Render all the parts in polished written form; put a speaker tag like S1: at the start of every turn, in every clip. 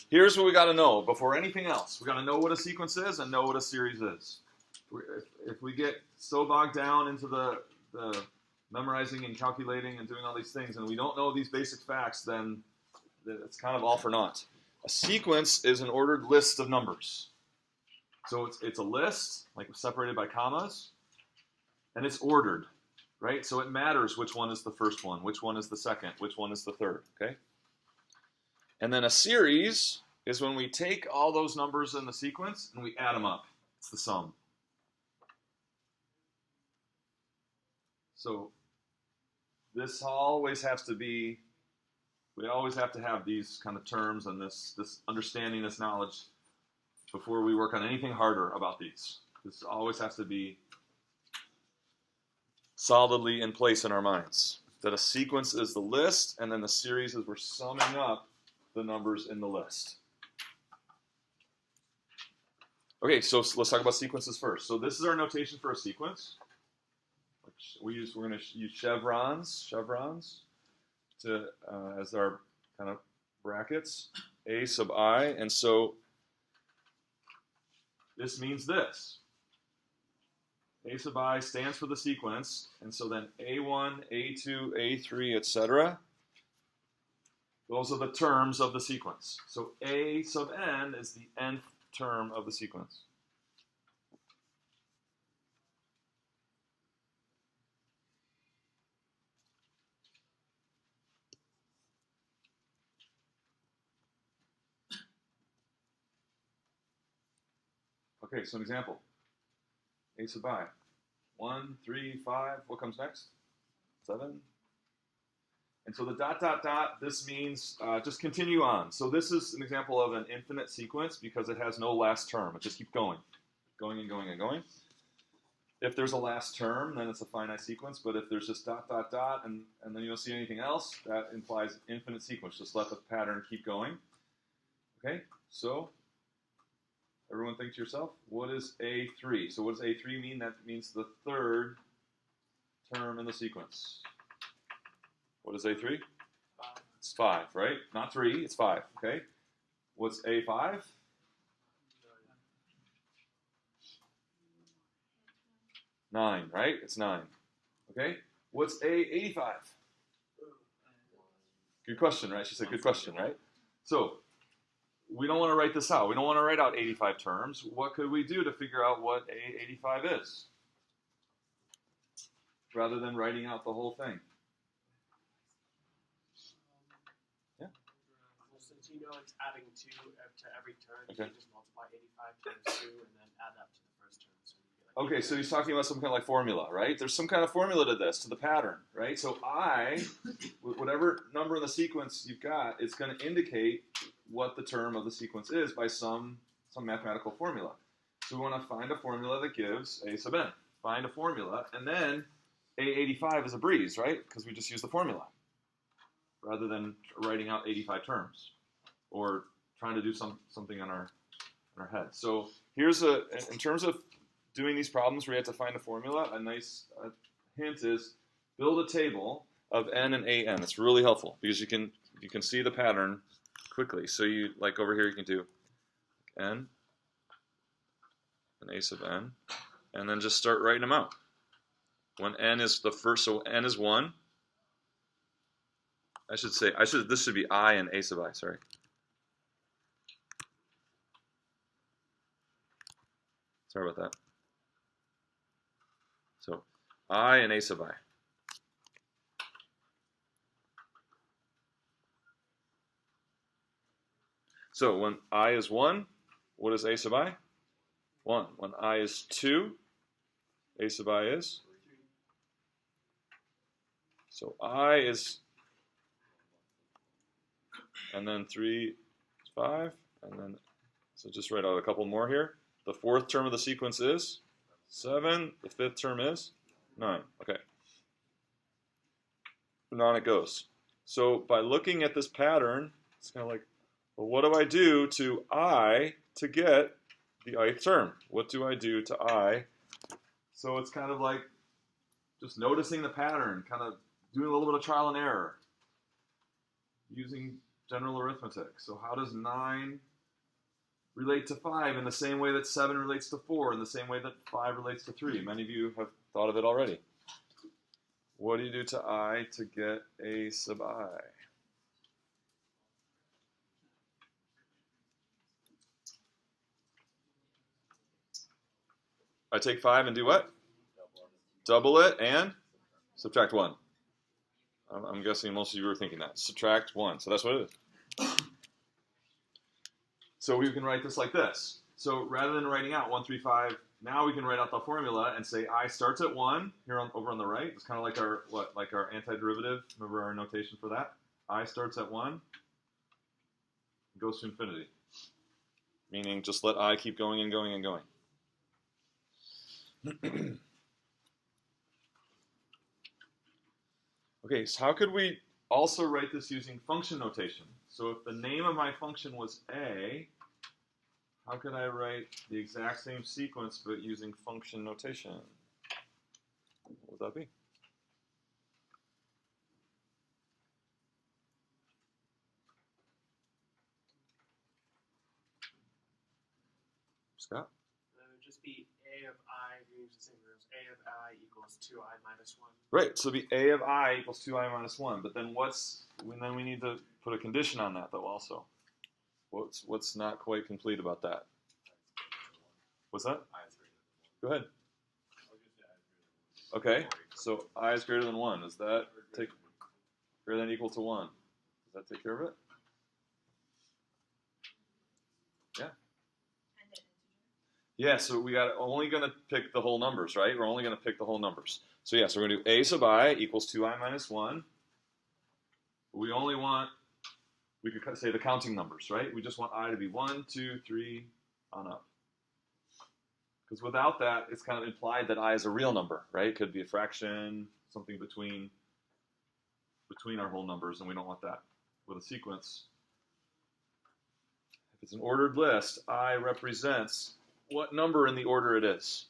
S1: here's what we got to know before anything else. We got to know what a sequence is and know what a series is. If we get so bogged down into the memorizing and calculating and doing all these things, and we don't know these basic facts, then it's kind of all for naught. A sequence is an ordered list of numbers. So it's a list, like separated by commas, and it's ordered, right? So it matters which one is the first one, which one is the second, which one is the third, okay? And then a series is when we take all those numbers in the sequence and we add them up. It's the sum. So this always has to be, we always have to have these kind of terms and this understanding, this knowledge before we work on anything harder about these. This always has to be solidly in place in our minds. That a sequence is the list, and then the series is we're summing up the numbers in the list. Okay, so let's talk about sequences first. So this is our notation for a sequence. We're going to use chevrons to as our kind of brackets, a sub I, and so this means this. A sub I stands for the sequence, and so then A1, A2, A3, etc. Those are the terms of the sequence. So A sub n is the nth term of the sequence. Okay, so an example. A sub I. 1, 3, 5. What comes next? 7. And so the dot, dot, dot, this means just continue on. So this is an example of an infinite sequence because it has no last term. It just keeps going. Going and going and going. If there's a last term, then it's a finite sequence. But if there's just dot, dot, dot, and then you don't see anything else, that implies infinite sequence. Just let the pattern keep going. Okay, so everyone think to yourself, what is A3? So what does A3 mean? That means the third term in the sequence. What is A3? 5. It's 5, right? Not 3, it's 5, okay? What's A5? 9, right? It's 9, okay? What's A85? Good question, right? She said good question, right? So we don't want to write this out. We don't want to write out 85 terms. What could we do to figure out what A85 is? Rather than writing out the whole thing. Yeah?
S2: Well, since you know it's adding 2 to every term,
S1: okay.
S2: you just multiply 85 times 2 and then add that to the first term. So you get
S1: okay, so he's talking about some kind of like formula, right? There's some kind of formula to this, to the pattern, right? So I, whatever number in the sequence you've got, it's going to indicate what the term of the sequence is by some mathematical formula. So we want to find a formula that gives A sub n. Find a formula, and then A85 is a breeze, right? Because we just use the formula rather than writing out 85 terms or trying to do something in our head. So here's in terms of doing these problems where you have to find a formula, a nice hint is build a table of n and an. It's really helpful because you can see the pattern quickly. So you, like over here, you can do n and a sub n, and then just start writing them out. When n is the first, so n is 1. This should be I and a sub I, sorry. Sorry about that. So I and a sub I. So when I is 1, what is a sub I? 1. When I is 2, a sub I is? So I is, and then 3 is 5, and then, so just write out a couple more here. The fourth term of the sequence is 7. The fifth term is 9. Okay. And on it goes. So by looking at this pattern, it's kind of like, well, what do I do to I to get the ith term? What do I do to I? So it's kind of like just noticing the pattern, kind of doing a little bit of trial and error, using general arithmetic. So how does 9 relate to 5 in the same way that 7 relates to 4, in the same way that 5 relates to 3? Many of you have thought of it already. What do you do to I to get a sub I? I take 5 and do what? Double it and subtract 1. I'm guessing most of you were thinking that. Subtract 1. So that's what it is. So we can write this like this. So rather than writing out 1, 3, 5, now we can write out the formula and say I starts at 1 here over on the right. It's kind of like our antiderivative. Remember our notation for that? I starts at 1, goes to infinity. Meaning just let I keep going and going and going. Okay, so how could we also write this using function notation? So if the name of my function was A, how could I write the exact same sequence but using function notation? What would that be? Scott?
S2: It would just be A of I, if you use the same rules, A of I equals 2I minus 1.
S1: Right, so it'd be A of I equals 2I minus 1. But then then we need to put a condition on that though also. What's not quite complete about that? What's that? Go ahead. Okay, so I is greater than 1. Does that take greater than or equal to 1? Does that take care of it? Yeah. Yeah, so we got only going to pick the whole numbers, right? We're only going to pick the whole numbers. So yeah, so we're going to do A sub I equals 2I minus 1. We only want, we could say the counting numbers, right? We just want I to be 1, 2, 3, on up. Because without that, it's kind of implied that I is a real number, right? It could be a fraction, something between our whole numbers, and we don't want that. With a sequence, if it's an ordered list, I represents what number in the order it is.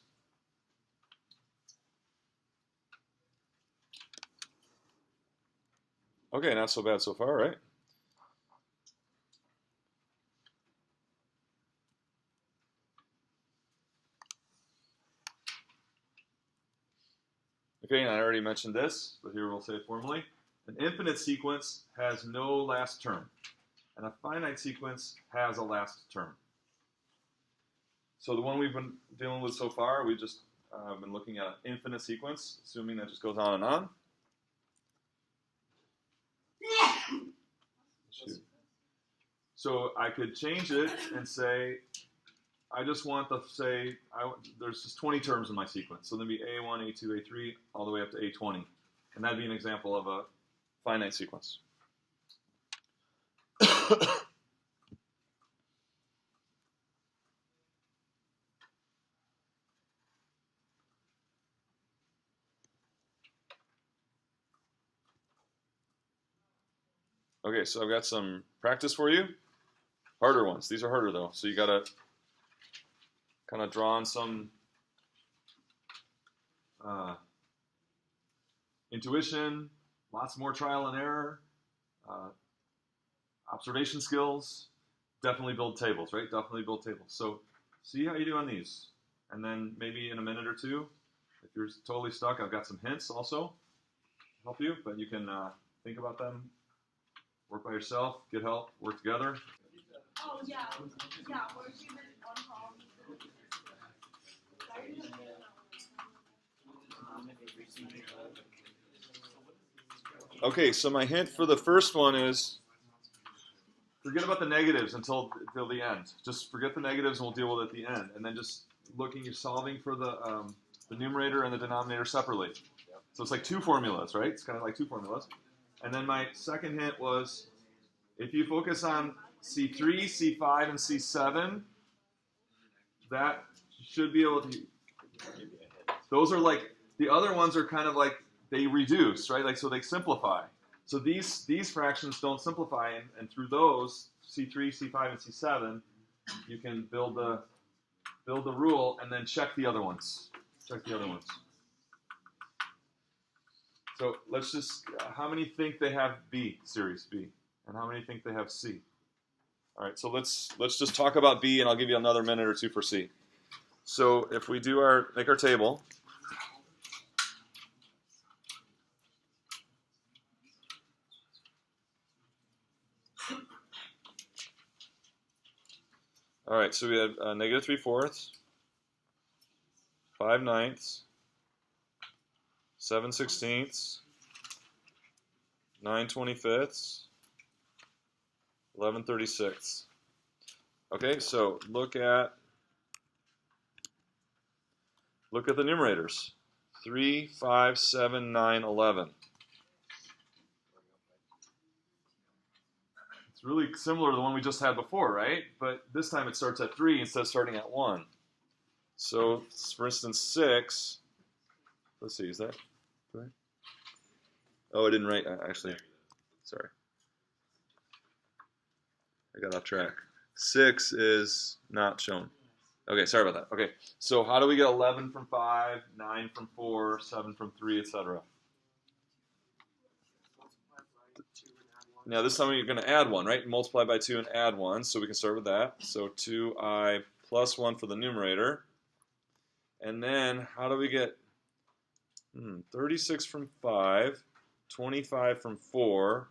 S1: Okay, not so bad so far, right? Okay, and I already mentioned this, but here we'll say it formally. An infinite sequence has no last term, and a finite sequence has a last term. So the one we've been dealing with so far, we've just been looking at an infinite sequence, assuming that just goes on and on. So I could change it and say, I just want to say, there's just 20 terms in my sequence. So there'd be A1, A2, A3, all the way up to A20. And that'd be an example of a finite sequence. Okay, so I've got some practice for you. Harder ones. These are harder though. So you gotta kind of draw on some intuition, lots more trial and error, observation skills. Definitely build tables, right? Definitely build tables. So see how you do on these. And then maybe in a minute or two, if you're totally stuck, I've got some hints also to help you, but you can think about them, work by yourself, get help, work together.
S3: Oh, yeah. Yeah, we're human on call.
S1: Okay, so my hint for the first one is forget about the negatives until the end. Just forget the negatives and we'll deal with it at the end. And then just you're solving for the numerator and the denominator separately. So it's like two formulas, right? It's kind of like two formulas. And then my second hint was if you focus on C3, C5, and C7, that should be able to, those are like, the other ones are kind of like, they reduce, right? Like, so they simplify. So these fractions don't simplify, and through those, C3, C5, and C7, you can build the rule and then check the other ones. Check the other ones. So let's just, how many think they have B, series B? And how many think they have C? All right, so let's just talk about B, and I'll give you another minute or two for C. So if we make our table. All right, so we had negative 3/4, 5/9, 7/16, 9/25, 11/36. Okay, so look at the numerators. 3, 5, 7, 9, 11. It's really similar to the one we just had before, right? But this time it starts at 3 instead of starting at 1. So, for instance, 6. Let's see, is that right? Oh, I didn't write, actually. Sorry. I got off track. 6 is not shown. Okay, sorry about that. Okay, so how do we get 11 from 5, 9 from 4, 7 from 3, etc.? Now this time you're going to add 1, right? Multiply by 2 and add 1, so we can start with that. So 2I plus 1 for the numerator. And then how do we get 36 from 5, 25 from 4,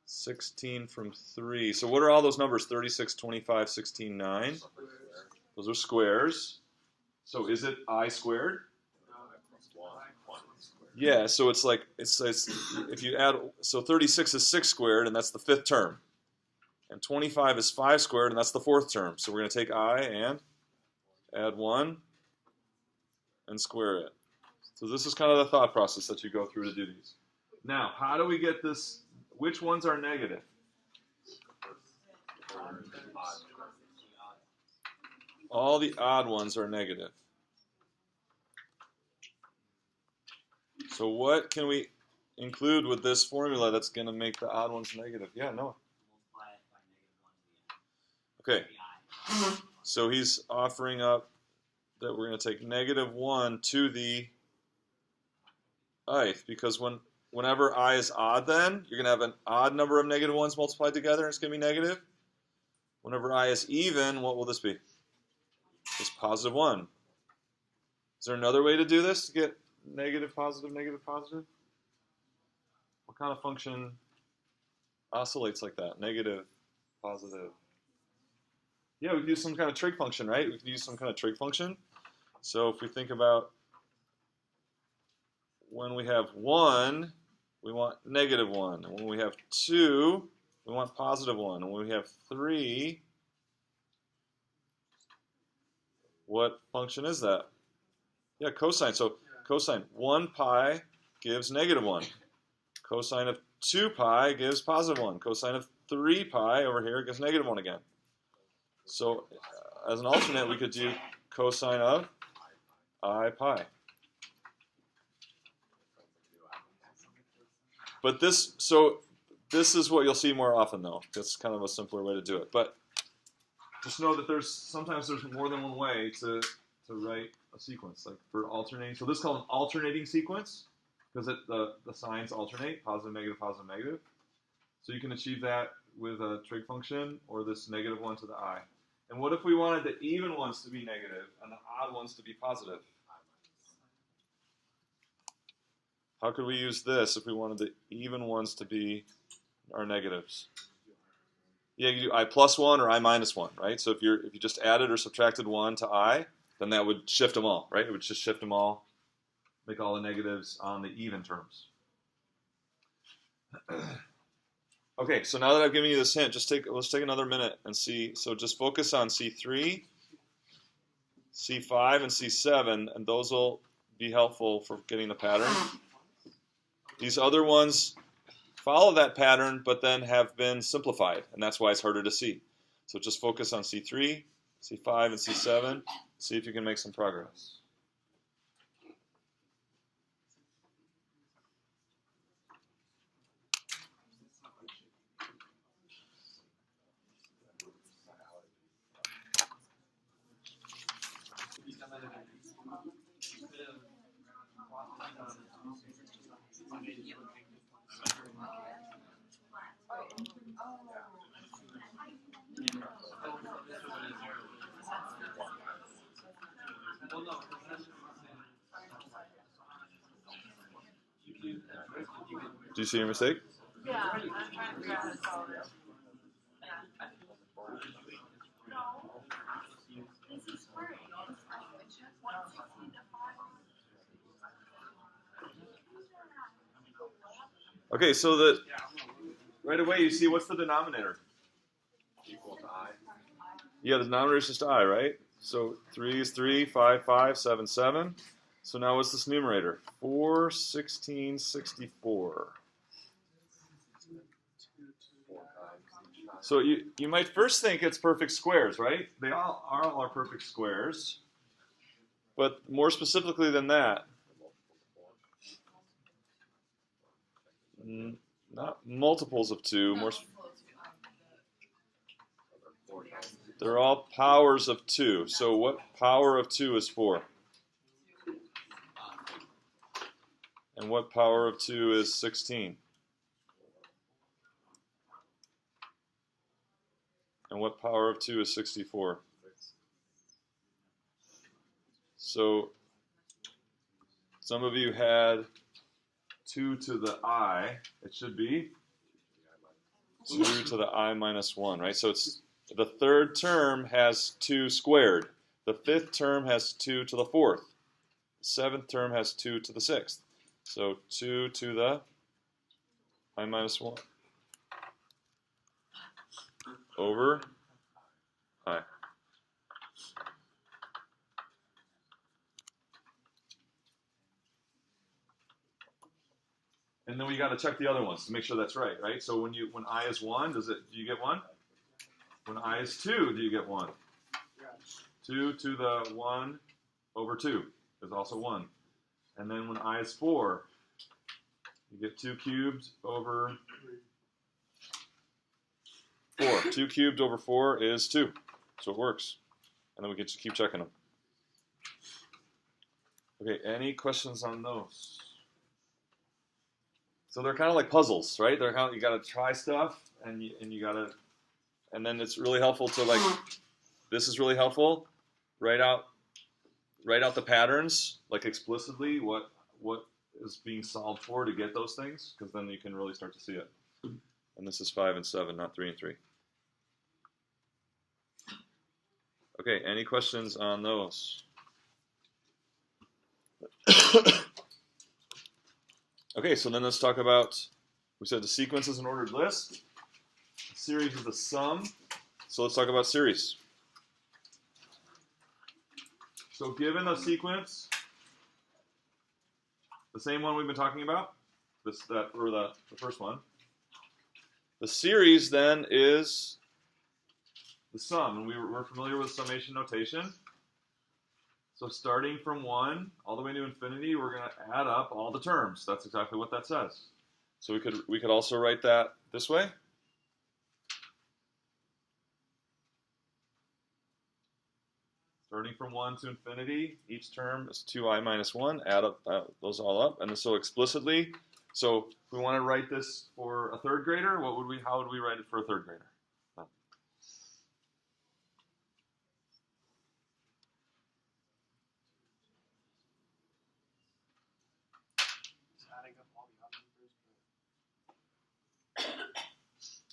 S1: 16 from 3. So what are all those numbers? 36, 25, 16, 9? Those are squares. So is it I squared? Yeah, so it's like, it's if you add, so 36 is 6 squared, and that's the 5th term. And 25 is 5 squared, and that's the 4th term. So we're going to take I and add 1 and square it. So this is kind of the thought process that you go through to do these. Now, how do we get this? Which ones are negative? All the odd ones are negative. So what can we include with this formula that's going to make the odd ones negative? Yeah, Noah. Okay. So he's offering up that we're going to take negative 1 to the ith, because whenever I is odd, then you're going to have an odd number of negative 1s multiplied together, and it's going to be negative. Whenever I is even, what will this be? It's positive 1. Is there another way to do this to get negative, positive, negative, positive? What kind of function oscillates like that? Negative, positive. Yeah, we can use some kind of trig function, right? We can use some kind of trig function. So if we think about when we have 1, we want negative 1. And when we have 2, we want positive 1. And when we have 3, what function is that? Yeah, cosine. So cosine 1 pi gives negative 1. Cosine of 2 pi gives positive 1. Cosine of 3 pi over here gives negative 1 again. So as an alternate, we could do cosine of I pi. But this is what you'll see more often, though. That's kind of a simpler way to do it. But just know that sometimes there's more than one way to write a sequence, like for alternating. So this is called an alternating sequence because the signs alternate, positive, negative, positive, negative. So you can achieve that with a trig function or this negative 1 to the I. And what if we wanted the even ones to be negative and the odd ones to be positive? How could we use this if we wanted the even ones to be our negatives? Yeah, you do I plus 1 or I minus 1, right? So if you just added or subtracted 1 to I, then that would shift them all, right? It would just shift them all, make all the negatives on the even terms. Okay, so now that I've given you this hint, let's take another minute and see. So just focus on C3, C5, and C7, and those will be helpful for getting the pattern. These other ones follow that pattern, but then have been simplified, and that's why it's harder to see. So just focus on C3, C5, and C7. See if you can make some progress. Do you see your mistake?
S3: Yeah, I'm trying to figure out how to solve it. No, this is squaring. 160 to 5.
S1: Okay, so right away you see what's the denominator?
S2: Equal to I.
S1: Yeah, the denominator is just I, right? So 3 is 3, 5, 5, 7, 7. So now what's this numerator? 4, 16, 64. So you might first think it's perfect squares, right? They all are perfect squares. But more specifically than that, not multiples of 2. They're all powers of 2. So what power of 2 is 4? And what power of 2 is 16? And what power of 2 is 64? So some of you had 2 to the I. It should be 2 to the I minus 1, right? So it's the third term has 2 squared. The fifth term has 2 to the fourth. The seventh term has 2 to the sixth. So 2 to the I minus 1 over I. And then we got to check the other ones to make sure that's right, right? So when I is 1, do you get 1? When I is 2, do you get 1?
S2: Yeah.
S1: 2 to the 1 over 2 is also 1. And then when I is 4, you get 2 cubed over 4. 2 cubed over 4 is 2. So it works. And then we can just keep checking them. Okay, any questions on those? So they're kind of like puzzles, right? They're how you got to try stuff, and you got to, and then it's really helpful to like, this is really helpful. Write out the patterns, like explicitly what is being solved for to get those things, because then you can really start to see it. And this is 5 and 7, not 3 and 3. Okay, any questions on those? Okay, so then let's talk about, we said the sequence is an ordered list. The series is a sum. So let's talk about series. So given a sequence, the same one we've been talking about, the first one, the series then is the sum. And we're familiar with summation notation. So starting from 1 all the way to infinity, we're going to add up all the terms. That's exactly what that says. So we could also write that this way. Starting from 1 to infinity, each term is 2i minus 1. Add up those all up, and so explicitly. So if we want to write this for a third grader, how would we write it for a third grader?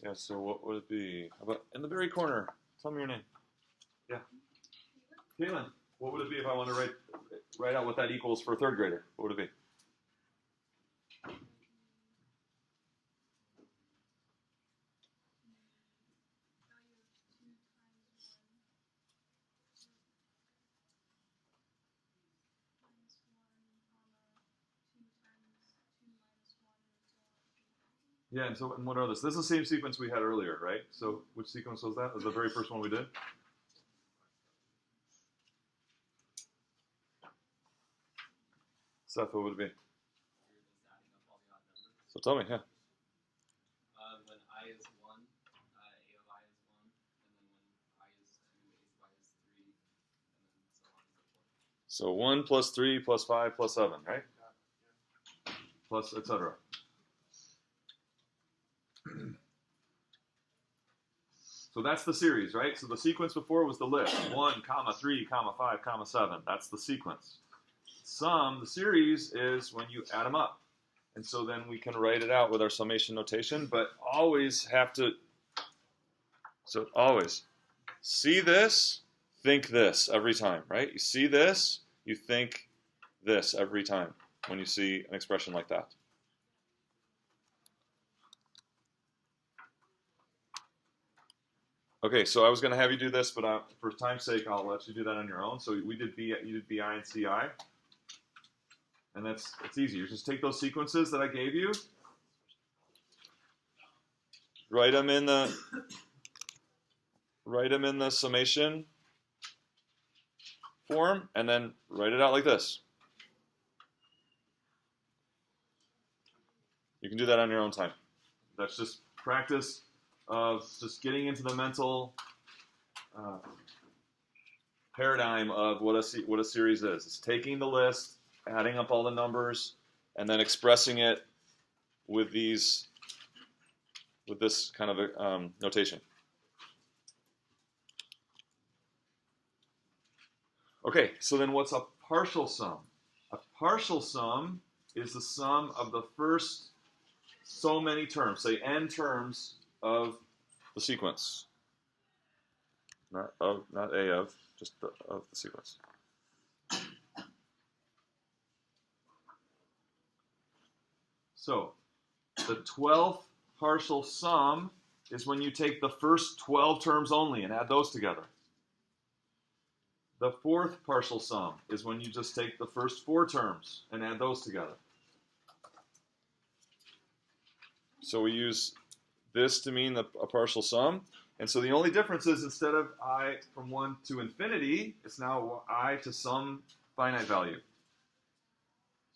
S1: Yeah, so what would it be? How about in the very corner? Tell me your name. Yeah. Caitlin, what would it be if I want to write out what that equals for a third grader? What would it be? Yeah, and what are those? This is the same sequence we had earlier, right? So which sequence was that? It was the very first one we did? Seth, what would it be? So tell me, yeah.
S4: When I is 1, a of I is 1, and then when I is 2, a of I is 3, and then so on and so forth.
S1: So 1 plus 3 plus 5 plus 7, right?
S2: Yeah.
S1: Plus, etc. So that's the series, right? So the sequence before was the list. 1, comma, 3, comma, 5, comma, 7. That's the sequence. Sum, the series, is when you add them up. And so then we can write it out with our summation notation, but always have to, so always see this, think this every time, right? You see this, you think this every time when you see an expression like that. Okay, so I was going to have you do this, but for time's sake, I'll let you do that on your own. So we did B, you did BI and CI, and it's easy. You just take those sequences that I gave you, write them in the summation form, and then write it out like this. You can do that on your own time. That's just practice of just getting into the mental paradigm of what a series is. It's taking the list, adding up all the numbers, and then expressing it with this kind of notation. Okay, so then what's a partial sum? A partial sum is the sum of the first so many terms, say n terms of the sequence. Not A of, just of the sequence. So the 12th partial sum is when you take the first 12 terms only and add those together. The 4th partial sum is when you just take the first 4 terms and add those together. So we use this to mean a partial sum. And so the only difference is instead of I from 1 to infinity, it's now I to some finite value.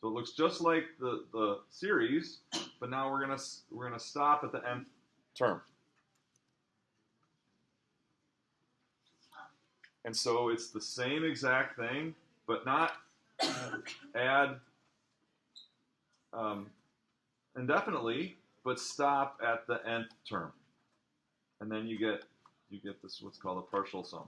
S1: So it looks just like the series, but now we're gonna stop at the nth term. And so it's the same exact thing, but not add indefinitely, but stop at the nth term. And then you get this what's called a partial sum.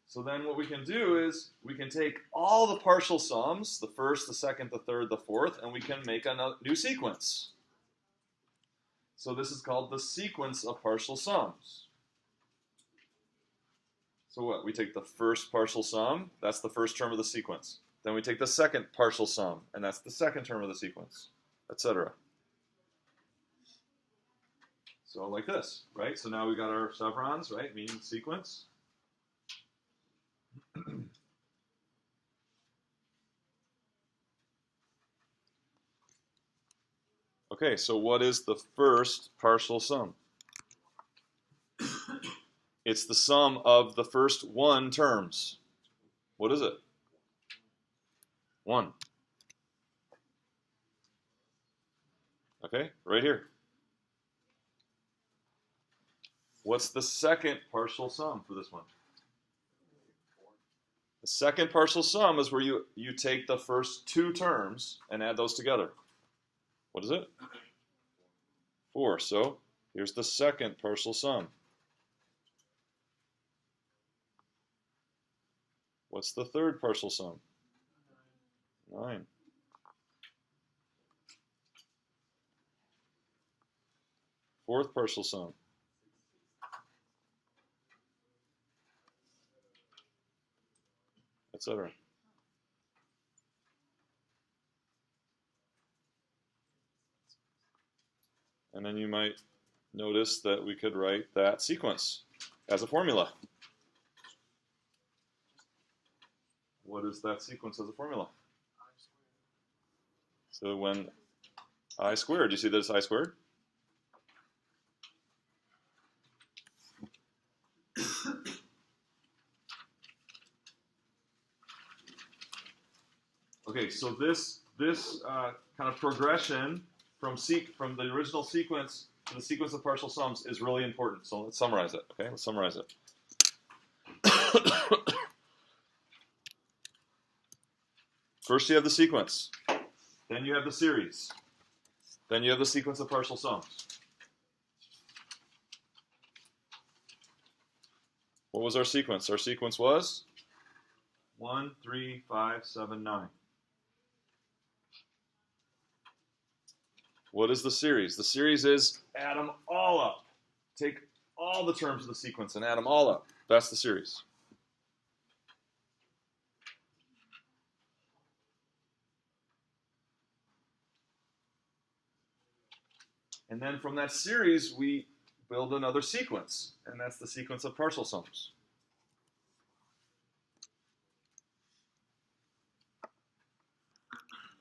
S1: So then what we can do is we can take all the partial sums, the first, the second, the third, the fourth, and we can make a new sequence. So this is called the sequence of partial sums. So what? We take the first partial sum, that's the first term of the sequence. Then we take the second partial sum, and that's the second term of the sequence, etc. So like this, right? So now we got our chevrons, right? Meaning sequence. Okay, so what is the first partial sum? It's the sum of the first 1 terms. What is it? 1. Okay, right here. What's the second partial sum for this one? The second partial sum is where you take the first 2 terms and add those together. What is it? 4. So here's the second partial sum. What's the third partial sum? 9. Fourth partial sum. Etc. And then you might notice that we could write that sequence as a formula. What is that sequence as a formula? So when I squared, you see that it's I squared? Okay, so this kind of progression from the original sequence to the sequence of partial sums is really important. So let's summarize it. Okay, let's summarize it. First you have the sequence, then you have the series, then you have the sequence of partial sums. What was our sequence? Our sequence was 1, 3, 5, 7, 9. What is the series? The series is add them all up. Take all the terms of the sequence and add them all up. That's the series. And then from that series, we build another sequence, and that's the sequence of partial sums.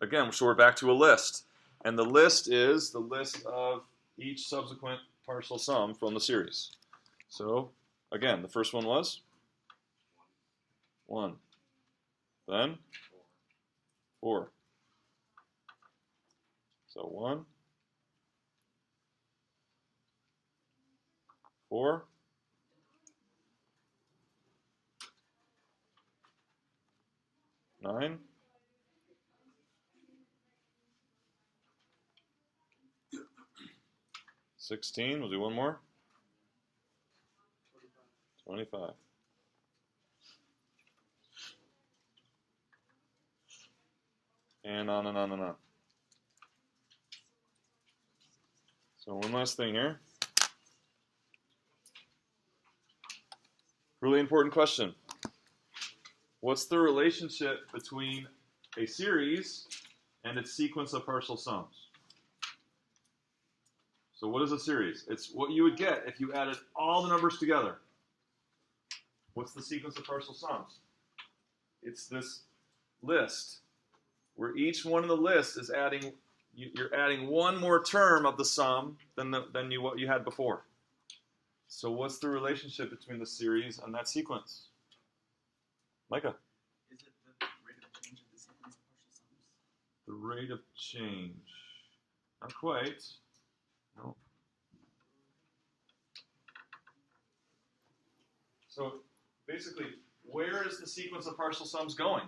S1: Again, so we're back to a list. And the list is the list of each subsequent partial sum from the series. So, again, the first one was 1. Then 4. So 1, 4, 9, 16. We'll do one more. 25. And on and on and on. So one last thing here. Really important question. What's the relationship between a series and its sequence of partial sums? So what is a series? It's what you would get if you added all the numbers together. What's the sequence of partial sums? It's this list where each one of the lists is adding, you're adding one more term of the sum than what you had before. So what's the relationship between the series and that sequence? Micah?
S4: Is it the rate of change of the sequence of partial sums?
S1: The rate of change. Not quite. No. So basically, where is the sequence of partial sums going?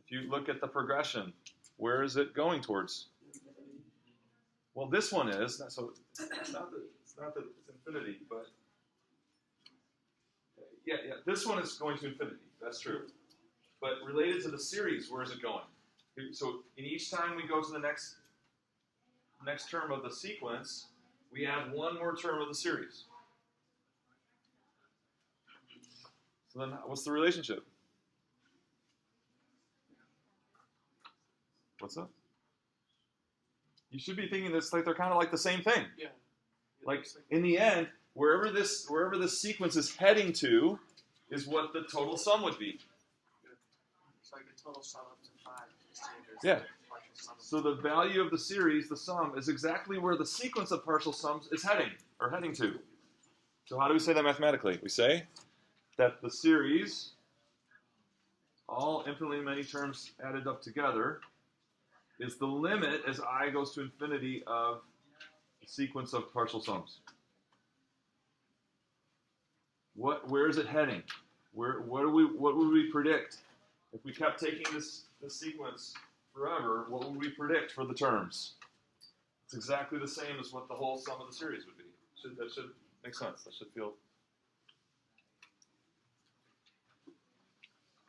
S1: If you look at the progression, where is it going towards? Well, this one is. So it's not that it's infinity, but yeah. This one is going to infinity. That's true. But related to the series, where is it going? So in each time we go to the next term of the sequence, we add one more term of the series. So then what's the relationship? What's that? You should be thinking this like they're kind of like the same thing.
S2: Yeah.
S1: Like in the end, wherever this sequence is heading to is what the total sum would be.
S2: It's like the total sum up to 5.
S1: Yeah. So the value of the series, the sum, is exactly where the sequence of partial sums is heading to. So how do we say that mathematically? We say that the series, all infinitely many terms added up together, is the limit as I goes to infinity of the sequence of partial sums. Where is it heading? What would we predict if we kept taking this sequence forever? What would we predict for the terms? It's exactly the same as what the whole sum of the series would be. That should make sense. That should feel.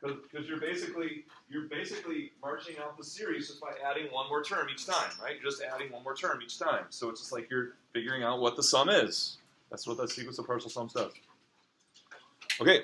S1: Because you're basically marching out the series just by adding one more term each time, right? You're just adding one more term each time. So it's just like you're figuring out what the sum is. That's what that sequence of partial sums does. Okay,